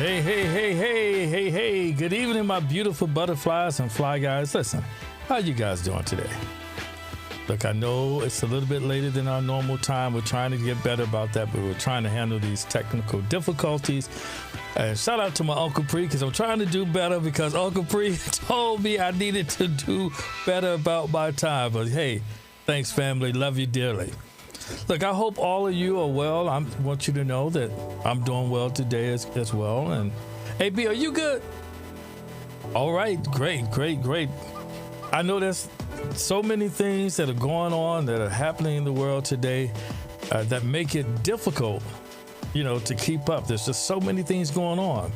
Hey, hey, hey, hey, hey, hey. Good evening, my beautiful butterflies and fly guys. Listen, how you guys doing today? Look, I know it's a little bit later than our normal time. We're trying to get better about that, but we're trying to handle these technical difficulties. And shout out to my Uncle Pre, because I'm trying to do better, because Uncle Pre told me I needed to do better about my time. But hey, thanks, family. Love you dearly. Look, I hope all of you are well. I want you to know that I'm doing well today as well. And hey, B, are you good? All right, great. I know there's so many things that are going on, that are happening in the world today, that make it difficult, to keep up. There's just so many things going on.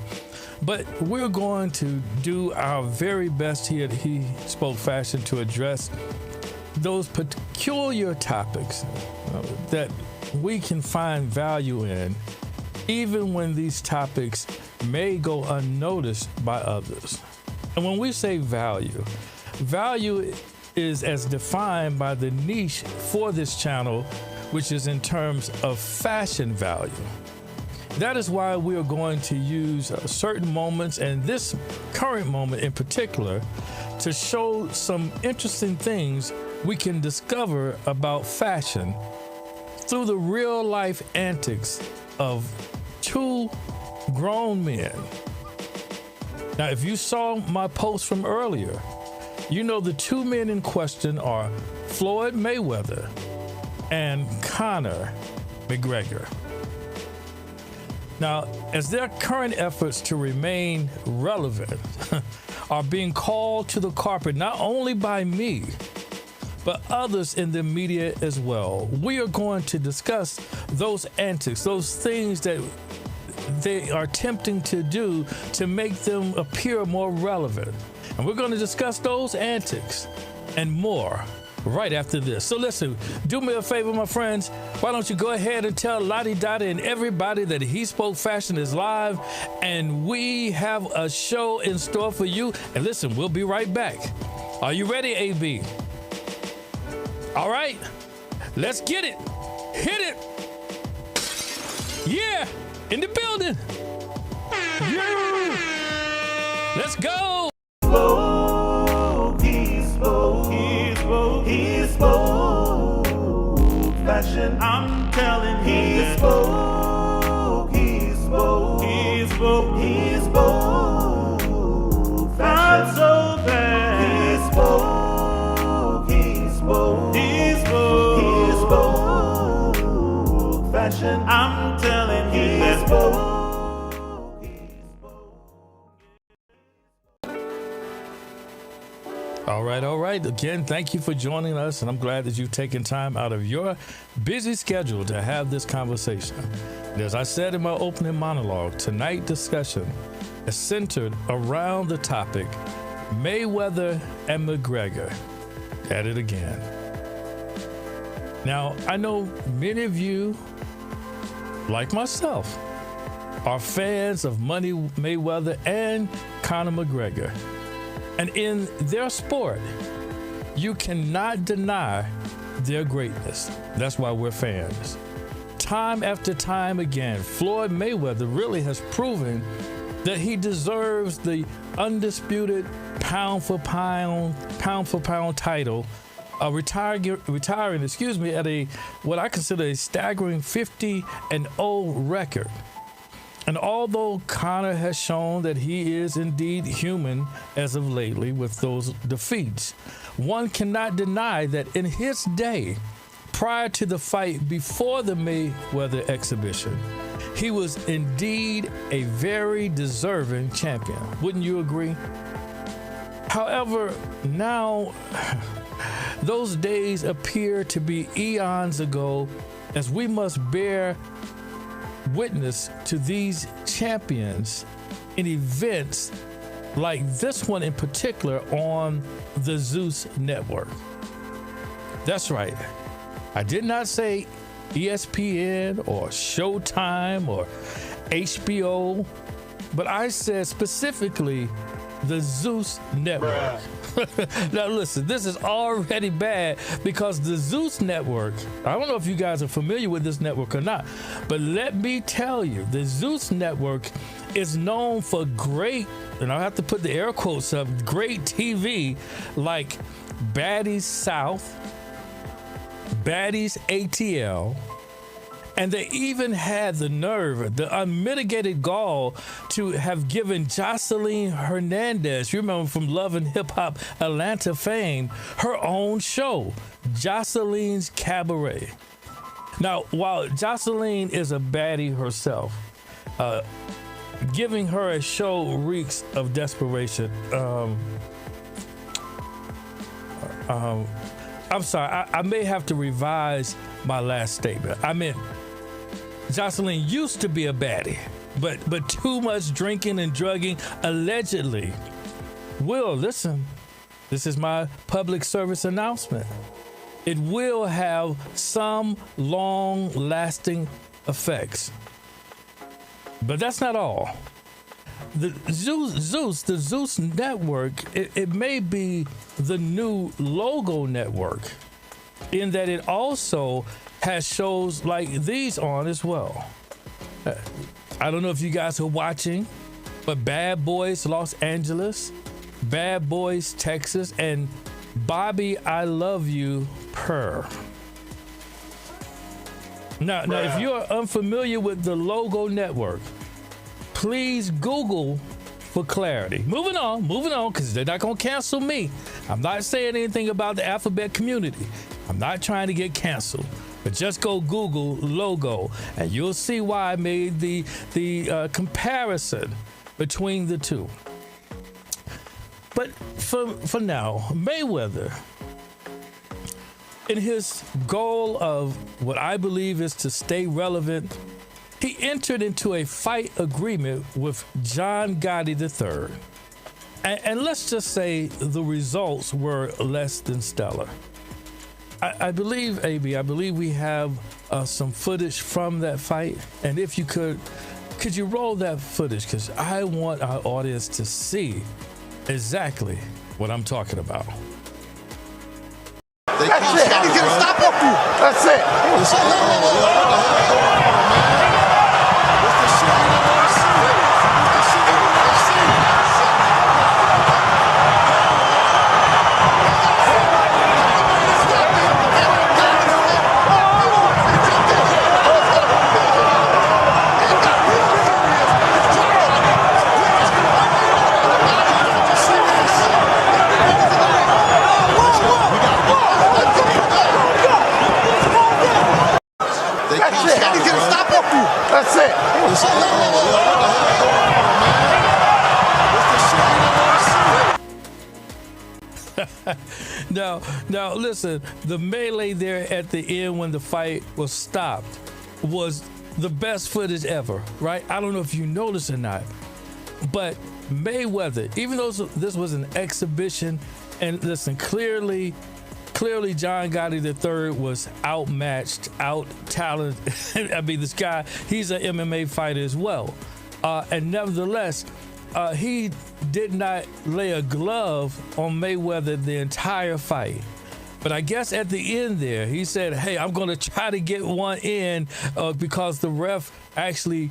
But we're going to do our very best here at HeSpoke Fashion to address those peculiar topics that we can find value in, even when these topics may go unnoticed by others. And when we say value is as defined by the niche for this channel, which is in terms of fashion value. That is why we are going to use certain moments, and this current moment in particular, to show some interesting things we can discover about fashion through the real life antics of two grown men. Now, if you saw my post from earlier, you know the two men in question are Floyd Mayweather and Conor McGregor. Now, as their current efforts to remain relevant are being called to the carpet, not only by me, but others in the media as well, we are going to discuss those antics, those things that they are attempting to do to make them appear more relevant. And we're going to discuss those antics and more right after this. So listen, do me a favor, my friends. Why don't you go ahead and tell Lottie Dottie and everybody that HeSpoke Fashion is live, and we have a show in store for you. And listen, we'll be right back. Are you ready, AB? All right, let's get it. Hit it. Yeah, in the building. Yeah. Let's go. HeSpoke Fashion. I'm telling you, HeSpoke Fashion. I'm so bad. HeSpoke Fashion. I'm telling you, All right. Again, thank you for joining us, and I'm glad that you've taken time out of your busy schedule to have this conversation. And as I said in my opening monologue, tonight's discussion is centered around the topic Mayweather and McGregor. At it again. Now, I know many of you, like myself, are fans of Money Mayweather and Conor McGregor. And in their sport, you cannot deny their greatness. That's why we're fans. Time after time again, Floyd Mayweather really has proven that he deserves the undisputed pound for pound title, retiring at what I consider a staggering 50-0 record. And although Conor has shown that he is indeed human as of lately with those defeats, one cannot deny that in his day, prior to the fight before the Mayweather exhibition, he was indeed a very deserving champion. Wouldn't you agree? However, now those days appear to be eons ago, as we must bear witness to these champions in events like this one in particular on the Zeus network. That's right. I did not say ESPN or Showtime or HBO, but I said specifically the Zeus Network. Now listen, this is already bad because the Zeus Network, I don't know if you guys are familiar with this network or not, but let me tell you, the Zeus Network is known for great, and I have to put the air quotes up, great TV like Baddies South, Baddies ATL, and they even had the nerve, the unmitigated gall to have given Jocelyn Hernandez, you remember from Love and Hip Hop Atlanta fame, her own show, Jocelyn's Cabaret. Now, while Jocelyn is a baddie herself, giving her a show reeks of desperation. I'm sorry, I may have to revise my last statement. I meant Jocelyn used to be a baddie, but too much drinking and drugging allegedly will, listen, this is my public service announcement, it will have some long-lasting effects. But that's not all. The Zeus Network, it may be the new logo network in that it also has shows like these on as well. I don't know if you guys are watching, but Bad Boys Los Angeles, Bad Boys Texas, and Bobby I Love You Per. Now, if you're unfamiliar with the logo network, please Google for clarity. Moving on, because they're not going to cancel me. I'm not saying anything about the alphabet community. I'm not trying to get canceled. But just go Google logo, and you'll see why I made the comparison between the two. But for now, Mayweather, in his goal of what I believe is to stay relevant, he entered into a fight agreement with John Gotti III. And let's just say the results were less than stellar. I believe, AB, we have some footage from that fight. And if you could you roll that footage? Because I want our audience to see exactly what I'm talking about. That's it. He's going to stop him. That's it. Now, listen, the melee there at the end when the fight was stopped was the best footage ever, right? I don't know if you noticed or not, but Mayweather, even though this was an exhibition, and listen, clearly John Gotti III was outmatched, out-talented. I mean, this guy, he's an MMA fighter as well. And nevertheless, he did not lay a glove on Mayweather the entire fight. But I guess at the end there, he said, hey, I'm going to try to get one in because the ref actually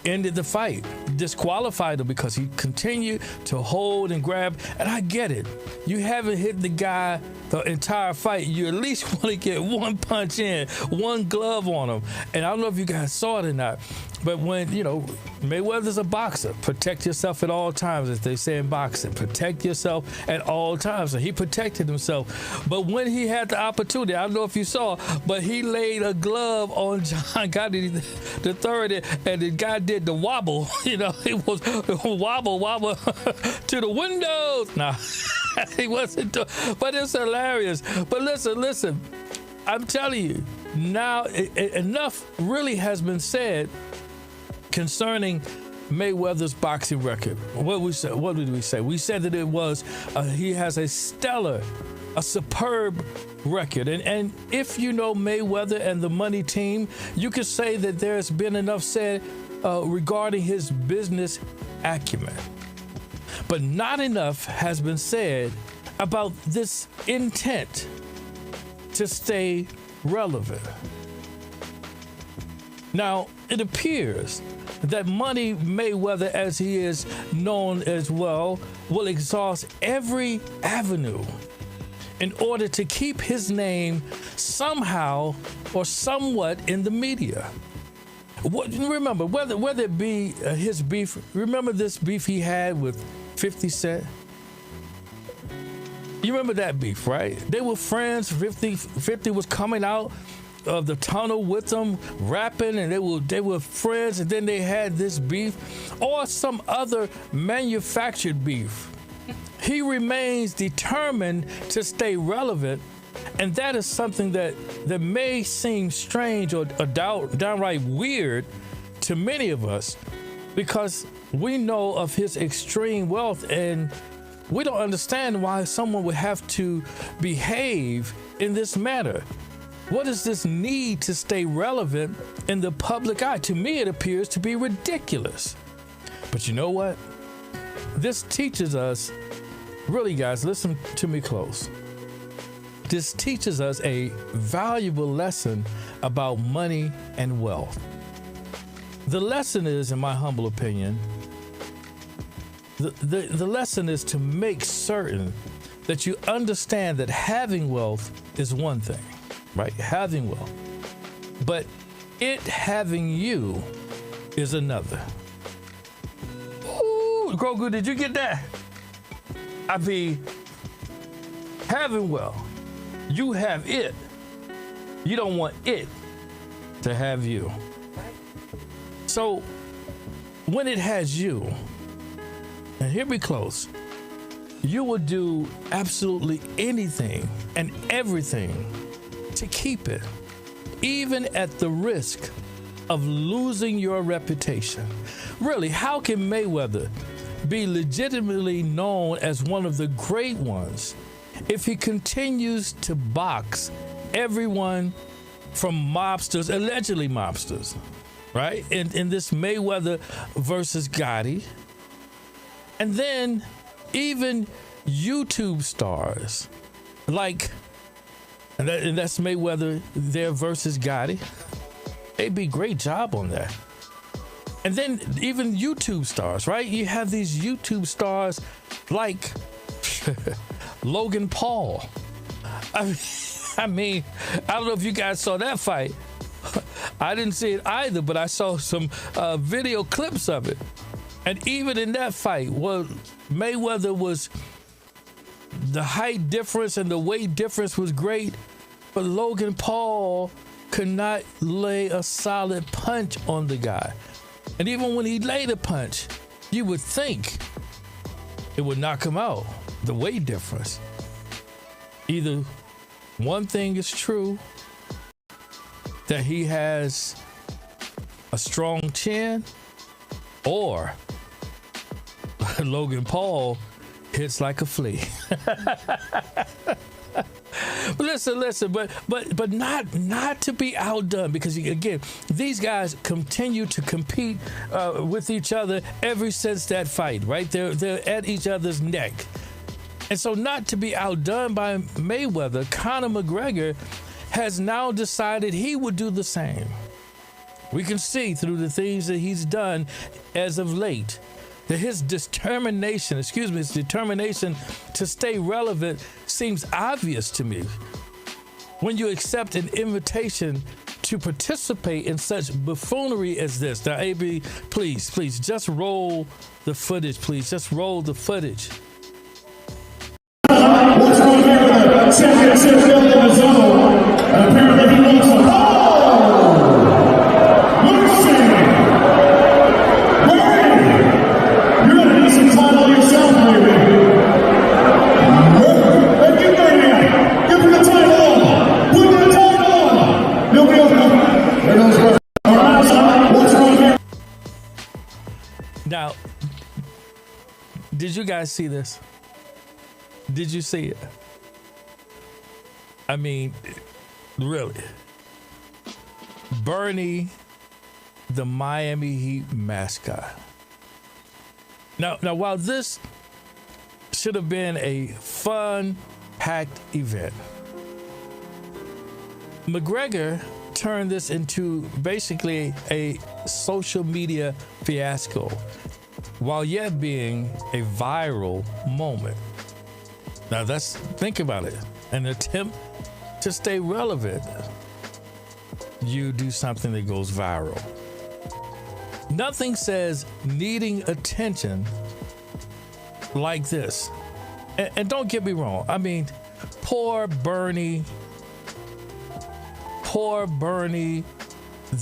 ended the fight, disqualified him because he continued to hold and grab. And I get it. You haven't hit the guy the entire fight. You at least want to get one punch in, one glove on him. And I don't know if you guys saw it or not, but when, Mayweather's a boxer, protect yourself at all times, as they say in boxing. Protect yourself at all times. And he protected himself. But when he had the opportunity, I don't know if you saw, but he laid a glove on John Gotti III, and the guy did the wobble. It was wobble to the windows. Nah, he wasn't but it's hilarious. But listen, I'm telling you, now enough really has been said concerning Mayweather's boxing record. What did we say? We said that it was he has a superb record. And if you know Mayweather and the money team, you could say that there's been enough said regarding his business acumen. But not enough has been said about this intent to stay relevant. Now, it appears that Money Mayweather, as he is known as well, will exhaust every avenue in order to keep his name somehow or somewhat in the media. Remember, whether it be his beef, remember this beef he had with 50 Cent? You remember that beef, right? They were friends. 50 was coming out of the tunnel with them, rapping, and they were friends, and then they had this beef, or some other manufactured beef. He remains determined to stay relevant, and that is something that may seem strange or downright weird to many of us, because we know of his extreme wealth, and we don't understand why someone would have to behave in this manner. What is this need to stay relevant in the public eye? To me, it appears to be ridiculous. But you know what? This teaches us, really, guys, listen to me close. This teaches us a valuable lesson about money and wealth. The lesson is, in my humble opinion, the lesson is to make certain that you understand that having wealth is one thing, right? Having wealth. But it having you is another. Ooh, Grogu, did you get that? I mean, having wealth, you have it. You don't want it to have you. So when it has you, and here we close, you will do absolutely anything and everything to keep it, even at the risk of losing your reputation. Really, how can Mayweather be legitimately known as one of the great ones if he continues to box everyone from mobsters, allegedly mobsters, right? In this Mayweather versus Gotti. And then even YouTube stars like, and that's Mayweather there versus Gotti. They did a great job on that. And then even YouTube stars, right? You have these YouTube stars like Logan Paul. I mean, I don't know if you guys saw that fight. I didn't see it either, but I saw some video clips of it. And even in that fight, well, Mayweather was, the height difference and the weight difference was great, but Logan Paul could not lay a solid punch on the guy. And even when he laid a punch, you would think it would knock him out, the weight difference. Either one thing is true, that he has a strong chin, or Logan Paul hits like a flea. Listen, but not to be outdone, because again, these guys continue to compete with each other ever since that fight, right? They're at each other's neck. And so not to be outdone by Mayweather, Conor McGregor has now decided he would do the same. We can see through the things that he's done as of late that his determination to stay relevant seems obvious to me. When you accept an invitation to participate in such buffoonery as this. Now, AB, please, just roll the footage, please. Just roll the footage. What's going on? Championship in the zone. Apparently he wants to Mercy! Barry! You're gonna need some time on yourself, baby. Hey, get ready. Give him the title on. Put the title on. Nobody else knows. There goes Barry. All right, son. What's going on? Now, did you guys see this? Did you see it? I mean, really. Bernie, the Miami Heat mascot. Now, while this should have been a fun, packed event. McGregor turned this into basically a social media fiasco, while yet being a viral moment. Now think about it. An attempt to stay relevant. You do something that goes viral. Nothing says needing attention like this. And don't get me wrong. I mean, poor Bernie,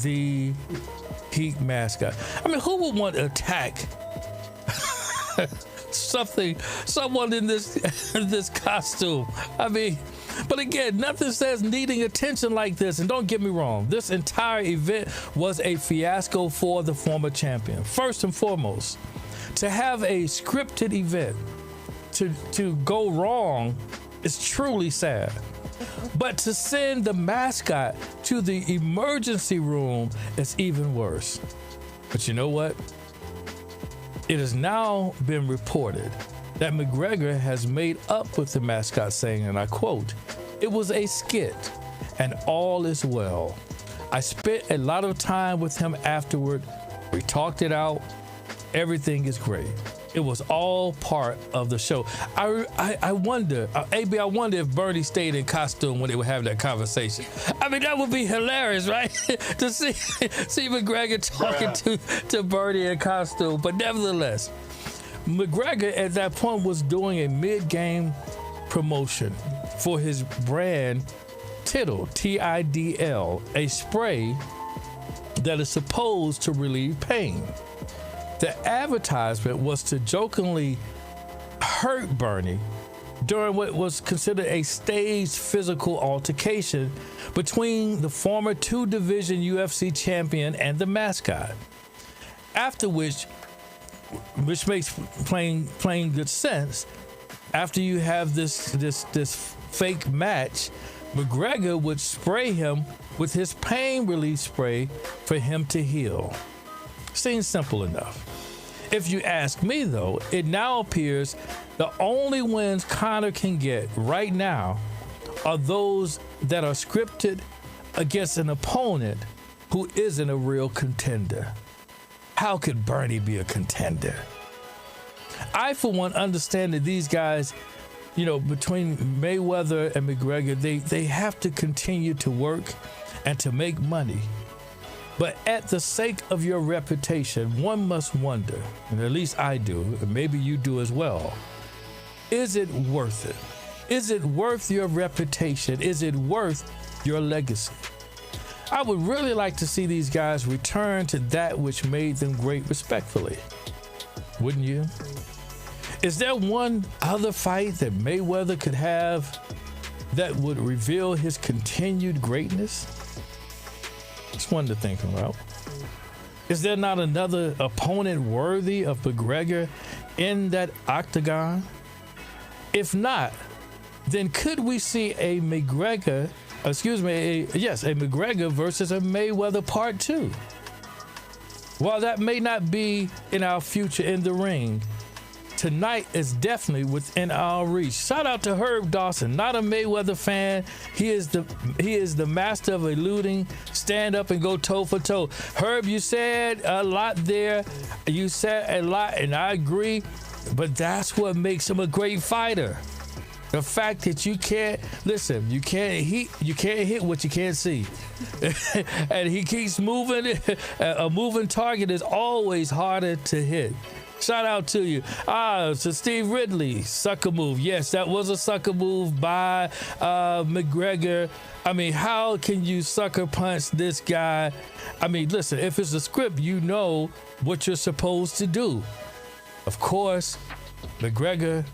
the Heat mascot. I mean, who would want to attack someone in this costume? I mean, but again, nothing says needing attention like this. And don't get me wrong, this entire event was a fiasco for the former champion. First and foremost, to have a scripted event to go wrong is truly sad. But to send the mascot to the emergency room is even worse. But you know what? It has now been reported that McGregor has made up with the mascot, saying, and I quote, "It was a skit and all is well. I spent a lot of time with him afterward. We talked it out. Everything is great. It was all part of the show." I wonder, AB, I wonder if Bernie stayed in costume when they were having that conversation. I mean, that would be hilarious, right? To see McGregor talking to Bernie in costume. But nevertheless, McGregor at that point was doing a mid-game promotion for his brand Tidal, Tidl, a spray that is supposed to relieve pain. The advertisement was to jokingly hurt Bernie during what was considered a staged physical altercation between the former two-division UFC champion and the mascot. After which makes plain good sense. After you have this fake match, McGregor would spray him with his pain relief spray for him to heal. Seems simple enough. If you ask me, though, it now appears the only wins Conor can get right now are those that are scripted against an opponent who isn't a real contender. How could Bernie be a contender? I, for one, understand that these guys, between Mayweather and McGregor, they have to continue to work and to make money. But at the sake of your reputation, one must wonder, and at least I do, and maybe you do as well, is it worth it? Is it worth your reputation? Is it worth your legacy? I would really like to see these guys return to that which made them great, respectfully. Wouldn't you? Is there one other fight that Mayweather could have that would reveal his continued greatness? It's one to think about. Is there not another opponent worthy of McGregor in that octagon? If not, then could we see a McGregor versus a Mayweather Part 2? While that may not be in our future in the ring, tonight is definitely within our reach. Shout out to Herb Dawson, not a Mayweather fan. He is the master of eluding, stand up and go toe for toe. Herb, you said a lot there. You said a lot, and I agree. But that's what makes him a great fighter. The fact that you can't hit what you can't see. And he keeps moving. A moving target is always harder to hit. Shout out to you. To Steve Ridley, sucker move. Yes, that was a sucker move by McGregor. I mean, how can you sucker punch this guy? I mean, listen, if it's a script, you know what you're supposed to do. Of course, McGregor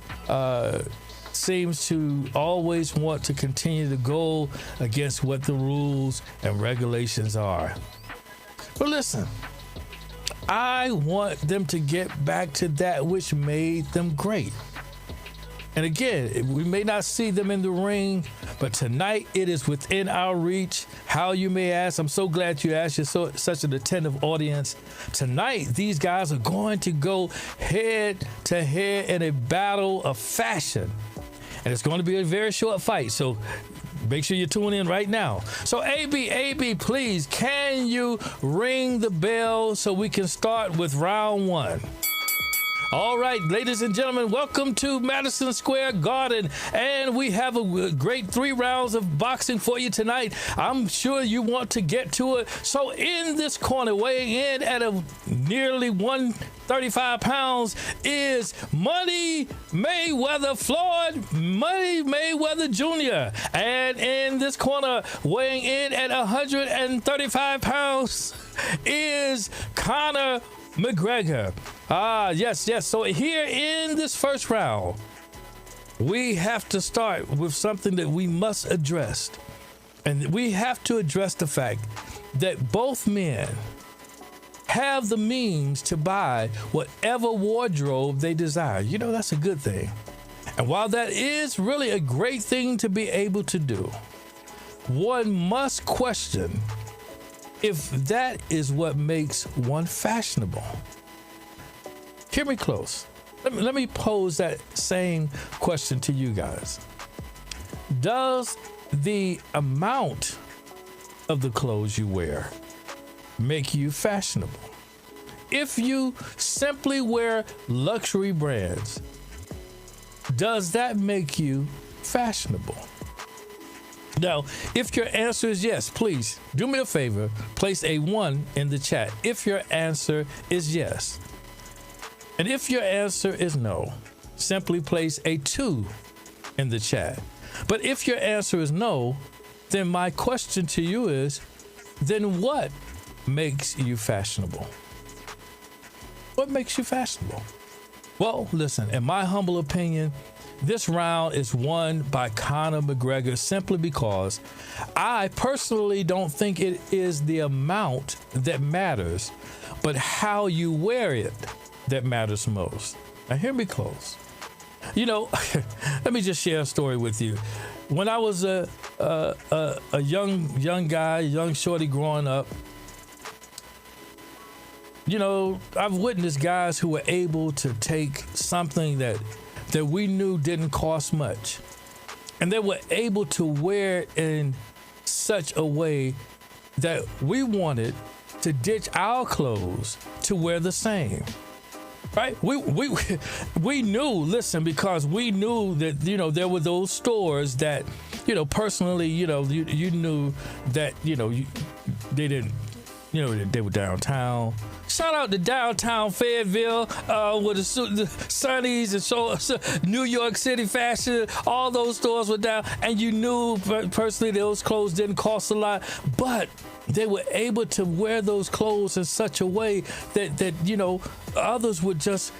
seems to always want to continue to go against what the rules and regulations are. But listen, I want them to get back to that which made them great. And again, we may not see them in the ring But tonight, it is within our reach. How, you may ask? I'm so glad you asked. You're such an attentive audience. Tonight, these guys are going to go head to head in a battle of fashion. And it's going to be a very short fight. So make sure you tune in right now. So AB, please, can you ring the bell so we can start with round one? All right, ladies and gentlemen, welcome to Madison Square Garden. And we have a great 3 rounds of boxing for you tonight. I'm sure you want to get to it. So in this corner, weighing in at a nearly 135 pounds is Money Mayweather, Floyd Money Mayweather Jr. And in this corner, weighing in at 135 pounds is Conor McGregor. Yes. So here in this first round, we have to start with something that we must address. And we have to address the fact that both men have the means to buy whatever wardrobe they desire. You know, that's a good thing. And while that is really a great thing to be able to do, one must question if that is what makes one fashionable. Hear me close. Let me pose that same question to you guys. Does the amount of the clothes you wear make you fashionable? If you simply wear luxury brands, does that make you fashionable? Now, if your answer is yes, please do me a favor, place a 1 in the chat if your answer is yes. And if your answer is no, simply place a 2 in the chat. But if your answer is no, then my question to you is, then what makes you fashionable? What makes you fashionable? Well, listen, in my humble opinion, this round is won by Conor McGregor simply because I personally don't think it is the amount that matters, but how you wear it that matters most. Now, hear me close. You know, let me just share a story with you. When I was a young guy, young shorty growing up, you know, I've witnessed guys who were able to take something that we knew didn't cost much, and they were able to wear it in such a way that we wanted to ditch our clothes to wear the same. Right? We knew, listen, because we knew that, you know, there were those stores that, you know, personally, you know, you knew that, you know, they didn't, you know, they were downtown. Shout out to downtown Fayetteville, with the Sonny's and so New York City Fashion. All those stores were down, and you knew personally those clothes didn't cost a lot, but they were able to wear those clothes in such a way that you know, others would just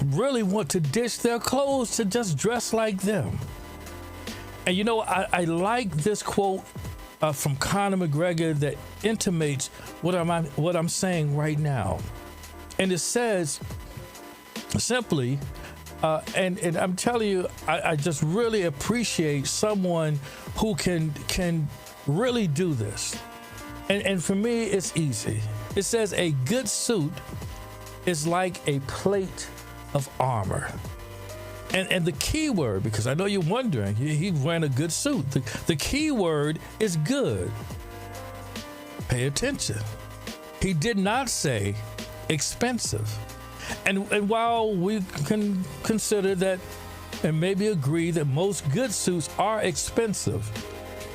really want to ditch their clothes to just dress like them. And you know, I like this quote from Conor McGregor that intimates what I'm saying right now. And it says simply, and I'm telling you, I just really appreciate someone who can really do this. And for me, it's easy. It says a good suit is like a plate of armor. And the key word, because I know you're wondering, he's wearing a good suit. The key word is good. Pay attention. He did not say expensive. And while we can consider that and maybe agree that most good suits are expensive,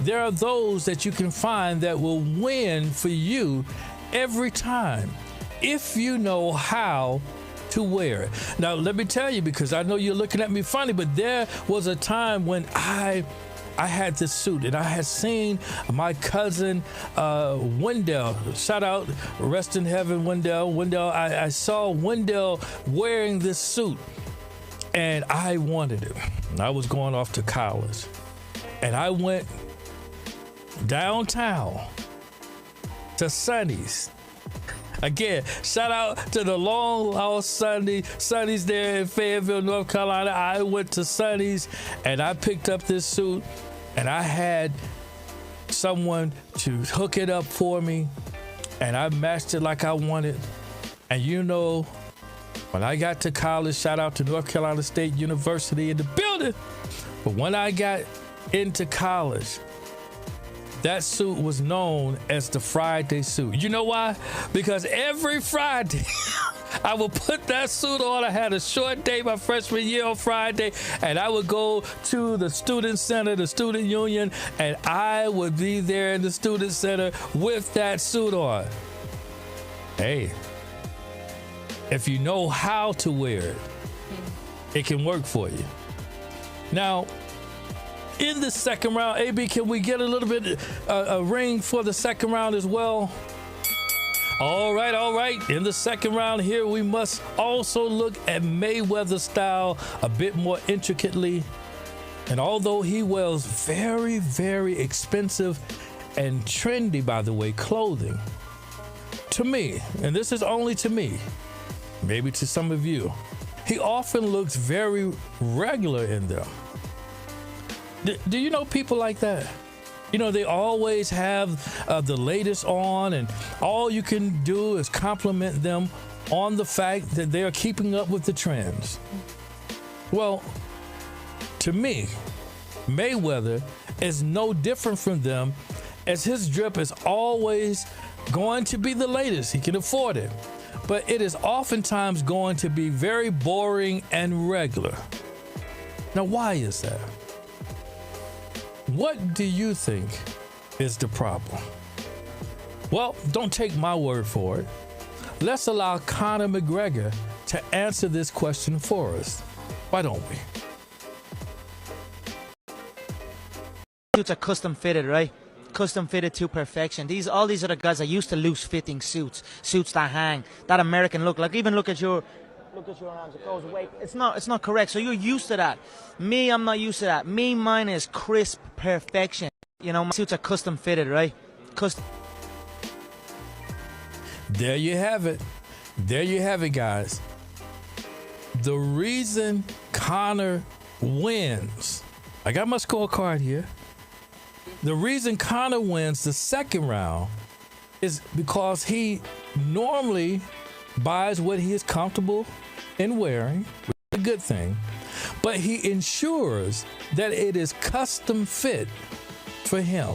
there are those that you can find that will win for you every time if you know how to wear it. Now, let me tell you, because I know you're looking at me funny, but there was a time when I had this suit, and I had seen my cousin Wendell. Shout out, rest in heaven, Wendell. I saw Wendell wearing this suit, and I wanted it. I was going off to college, and I went downtown to Sonny's. Again, shout out to the long lost Sonny's there in Fayetteville, North Carolina. I went to Sonny's and I picked up this suit, and I had someone to hook it up for me, and I matched it like I wanted. And you know, when I got to college, shout out to North Carolina State University in the building. But when I got into college, that suit was known as the Friday suit. You know why? Because every Friday, I would put that suit on. I had a short day my freshman year on Friday, and I would go to the student center, the student union, and I would be there in the student center with that suit on. Hey, if you know how to wear it, it can work for you. Now, in the second round, AB, can we get a little bit a ring for the second round as well? All right. In the second round here, we must also look at Mayweather style a bit more intricately. And although he wears very, very expensive and trendy, by the way, clothing, to me, and this is only to me, maybe to some of you, he often looks very regular in them. Do you know people like that? You know, they always have the latest on, and all you can do is compliment them on the fact that they are keeping up with the trends. Well, to me, Mayweather is no different from them, as his drip is always going to be the latest. He can afford it. But it is oftentimes going to be very boring and regular. Now, why is that? What do you think is the problem? Well, don't take my word for it. Let's allow Conor McGregor to answer this question for us. Why don't we? Suits are custom fitted, right? Custom fitted to perfection. All these other guys are used to loose fitting suits that hang, that American look. Like, even look at your arms, it goes away. It's not correct. So you're used to that. Me, I'm not used to that. Mine is crisp perfection. You know, my suits are custom fitted, right? There you have it. There you have it, guys. The reason Conor wins, I got my scorecard here. The reason Conor wins the second round is because he normally buys what he is comfortable in wearing, which is a good thing, but he ensures that it is custom fit for him.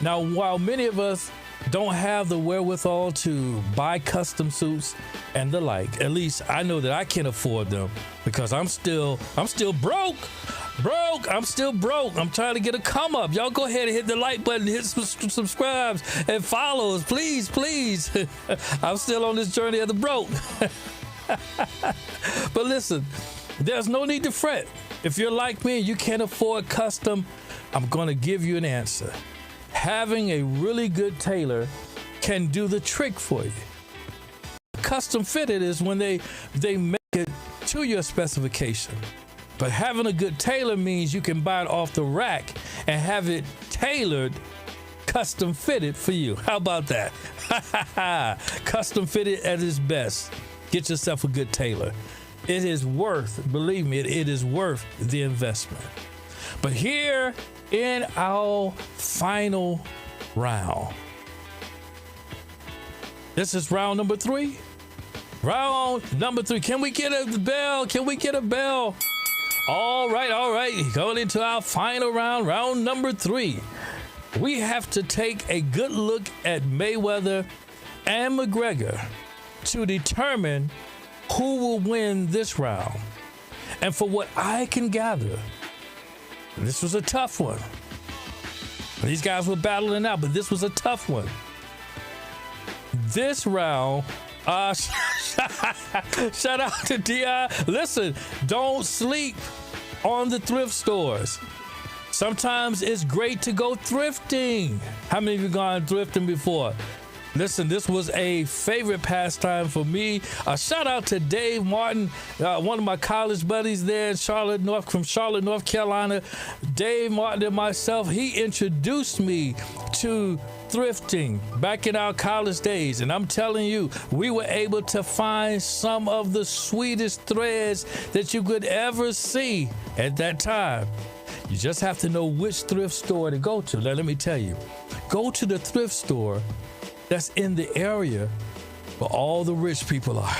Now, while many of us don't have the wherewithal to buy custom suits and the like, at least I know that I can't afford them because I'm still broke. I'm still broke. I'm trying to get a come up. Y'all go ahead and hit the like button, hit subscribes and follows, please. I'm still on this journey of the broke. But listen, there's no need to fret. If you're like me and you can't afford custom, I'm going to give you an answer. Having a really good tailor can do the trick for you. Custom fitted is when they make it to your specification. But having a good tailor means you can buy it off the rack and have it tailored, custom fitted for you. How about that? Custom fitted at its best. Get yourself a good tailor. It is worth, believe me, it is worth the investment. But here in our final round, this is round number 3. Round number 3. Can we get a bell? Can we get a bell? All right. Going into our final round, round number 3. We have to take a good look at Mayweather and McGregor to determine who will win this round. And for what I can gather, this was a tough one. These guys were battling out, but this was a tough one. This round, shout out to D.I. Listen, don't sleep on the thrift stores. Sometimes it's great to go thrifting. How many of you gone thrifting before? Listen, this was a favorite pastime for me. Shout out to Dave Martin, one of my college buddies there in Charlotte, North Carolina. Dave Martin and myself, he introduced me to thrifting back in our college days. And I'm telling you, we were able to find some of the sweetest threads that you could ever see at that time. You just have to know which thrift store to go to. Now, let me tell you, go to the thrift store that's in the area where all the rich people are.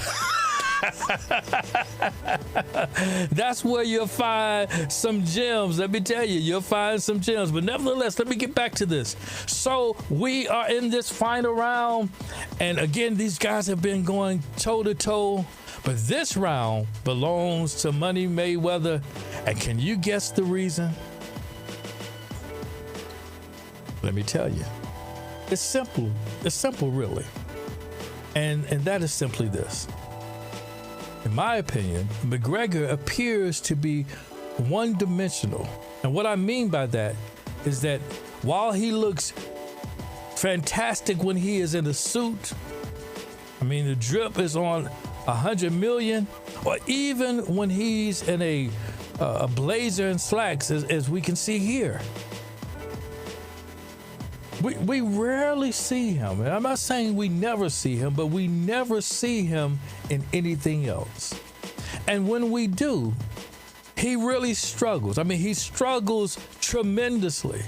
That's where you'll find some gems. Let me tell you, you'll find some gems. But nevertheless, let me get back to this. So we are in this final round. And again, these guys have been going toe to toe. But this round belongs to Money Mayweather. And can you guess the reason? Let me tell you. It's simple. It's simple, really. And that is simply this. In my opinion, McGregor appears to be one-dimensional. And what I mean by that is that while he looks fantastic when he is in a suit, I mean, the drip is on 100 million, or even when he's in a blazer and slacks, as we can see here. We rarely see him. And I'm not saying we never see him, but we never see him in anything else. And when we do, he really struggles. I mean, he struggles tremendously.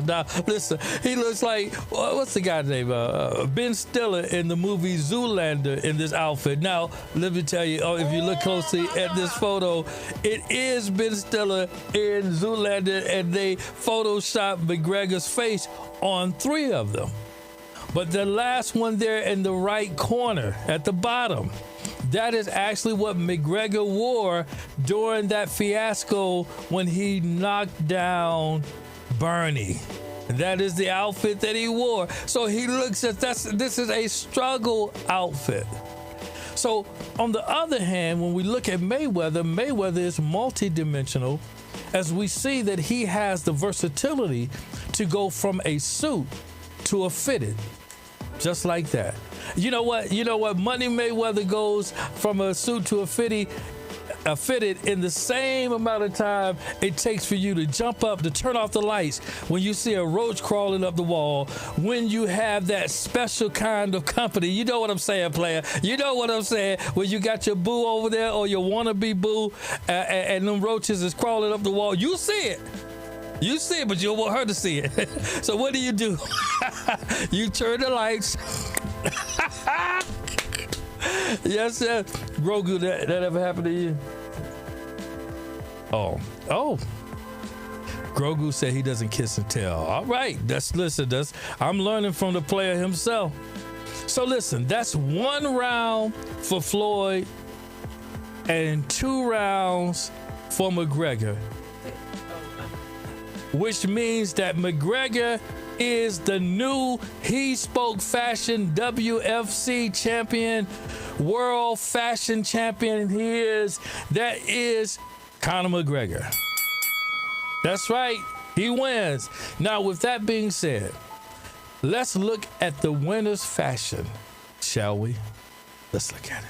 Now, listen, he looks like, what's the guy's name? Ben Stiller in the movie Zoolander in this outfit. Now, let me tell you, if you look closely at this photo, it is Ben Stiller in Zoolander, and they photoshopped McGregor's face on 3 of them. But the last one there in the right corner at the bottom, that is actually what McGregor wore during that fiasco when he knocked down Bernie. That is the outfit that he wore. So he looks at this is a struggle outfit. So on the other hand, when we look at Mayweather is multidimensional, as we see that he has the versatility to go from a suit to a fitted, just like that. You know what? Money Mayweather goes from a suit to a fitted in the same amount of time it takes for you to jump up, to turn off the lights when you see a roach crawling up the wall, when you have that special kind of company. You know what I'm saying, player? You know what I'm saying? When you got your boo over there, or your wannabe boo, and them roaches is crawling up the wall. You see it. You see it, but you don't want her to see it. So what do? You turn the lights. Yes, sir. Grogu, that ever happened to you? Oh. Grogu said he doesn't kiss and tell. All right, I'm learning from the player himself. So listen, that's 1 round for Floyd and 2 rounds for McGregor, which means that McGregor is the new HeSpoke Fashion WFC champion, world fashion champion. That is Conor McGregor. That's right, he wins. Now, with that being said, let's look at the winner's fashion, shall we? Let's look at it.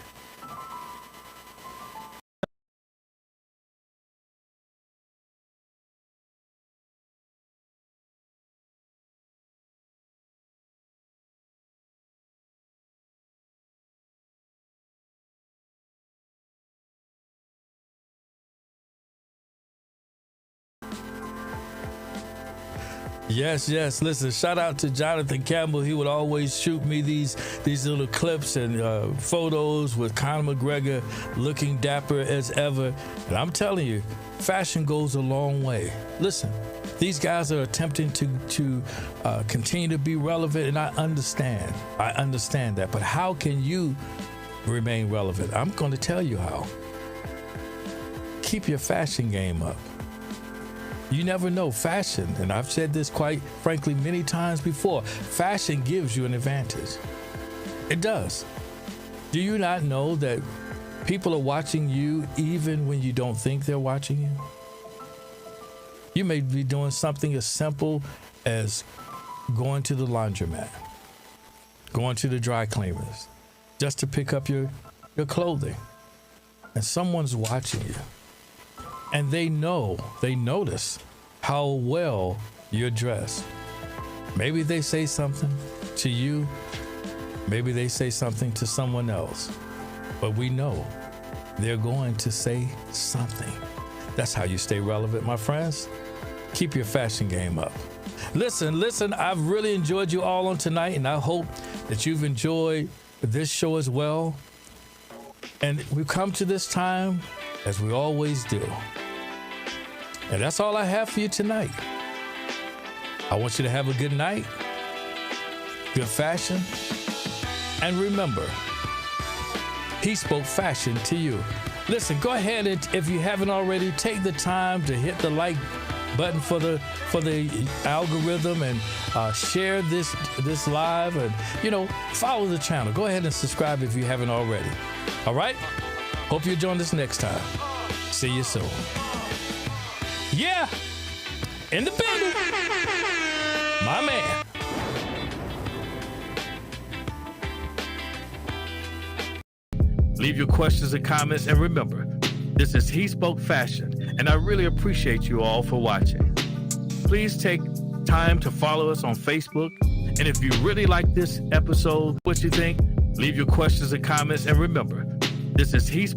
Yes. Listen, shout out to Jonathan Campbell. He would always shoot me these little clips and photos with Conor McGregor looking dapper as ever. And I'm telling you, fashion goes a long way. Listen, these guys are attempting to continue to be relevant, and I understand that. But how can you remain relevant? I'm going to tell you how. Keep your fashion game up. You never know, fashion, and I've said this quite frankly many times before, fashion gives you an advantage. It does. Do you not know that people are watching you even when you don't think they're watching you? You may be doing something as simple as going to the laundromat, going to the dry cleaners, just to pick up your clothing, and someone's watching you. And they notice how well you're dressed. Maybe they say something to you. Maybe they say something to someone else. But we know they're going to say something. That's how you stay relevant, my friends. Keep your fashion game up. Listen, I've really enjoyed you all on tonight, and I hope that you've enjoyed this show as well. And we've come to this time as we always do. And that's all I have for you tonight. I want you to have a good night, good fashion, and remember, HeSpoke Fashion to you. Listen, go ahead and, if you haven't already, take the time to hit the like button for the algorithm and share this live, and follow the channel. Go ahead and subscribe if you haven't already. All right? Hope you join us next time. See you soon. Yeah, in the building, my man. Leave your questions and comments, and remember, this is HeSpoke Fashion, and I really appreciate you all for watching. Please take time to follow us on Facebook, and if you really like this episode, what you think, leave your questions and comments, and remember, this is HeSpoke